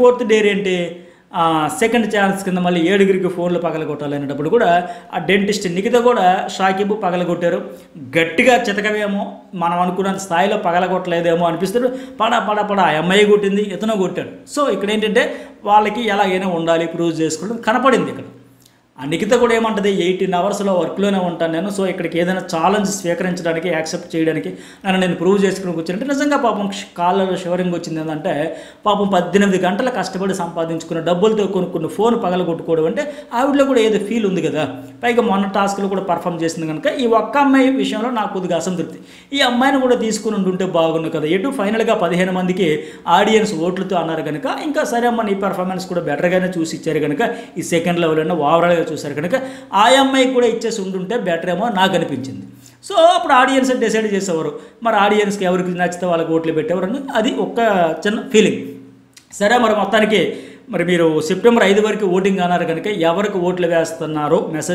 Fourth dare ఏంటి, second chance కింద మళ్ళీ 7 ఫోన్లు పగలగొట్టాలి అనేటప్పుడు కూడా ఆ డెంటిస్ట్ నిఖిత కూడా షాకిబు పగలగొట్టారు. గట్టిగా చితకవేమో, మనం అనుకున్నంత స్థాయిలో పగలగొట్టలేదేమో అనిపిస్తుంది. పడ ఆ అమ్మాయి కొట్టింది, ఇతను కొట్టాడు. సో ఇక్కడ ఏంటంటే వాళ్ళకి ఎలాగైనా ఉండాలి, ప్రూవ్ చేసుకోవడం కనపడింది ఇక్కడ. ఆ నిఖిత కూడా ఏమంటుంది, 18 అవర్స్లో వర్క్లోనే ఉంటాను నేను, సో ఇక్కడికి ఏదైనా ఛాలెంజ్ స్వీకరించడానికి, యాక్సెప్ట్ చేయడానికి నన్ను నేను ప్రూవ్ చేసుకుని కూర్చుంటే నిజంగా పాపం కాళ్ళలో షివరింగ్ వచ్చింది. ఏంటంటే పాపం 18 గంటలు కష్టపడి సంపాదించుకున్న డబ్బులతో కొనుక్కున్న ఫోన్ పగలగొట్టుకోవడం అంటే ఆవిడలో కూడా ఏదో ఫీల్ ఉంది కదా. పైగా మొన్న టాస్క్లో కూడా పర్ఫామ్ చేసింది కనుక ఈ ఒక్క అమ్మాయి విషయంలో నాకు కొద్దిగా అసంతృప్తి. ఈ అమ్మాయిని కూడా తీసుకుని ఉంటుంటే బాగుండు కదా. ఎటు ఫైనల్గా 15 మందికి ఆడియన్స్ ఓట్లతో అన్నారు కనుక ఇంకా సరే అమ్మ నీ పర్ఫార్మెన్స్ కూడా బెటర్గానే చూసి ఇచ్చారు కనుక ఈ సెకండ్ లెవెల్ అయినా ఓవరాల్గా చూశారు కనుక ఆ అమ్మాయికి కూడా ఇచ్చేసి ఉంటుంటే బెటర్ ఏమో నాకు అనిపించింది. సో అప్పుడు ఆడియన్స్ డిసైడ్ చేసేవారు, మరి ఆడియన్స్కి ఎవరికి నచ్చితే వాళ్ళకి ఓట్లు పెట్టేవారు అని అది ఒక చిన్న ఫీలింగ్. సరే మరి మొత్తానికి మరి మీరు సెప్టెంబర్ 5 వరకు ఓటింగ్ అన్నారు కనుక ఎవరికి ఓట్లు వేస్తున్నారో మెసేజ్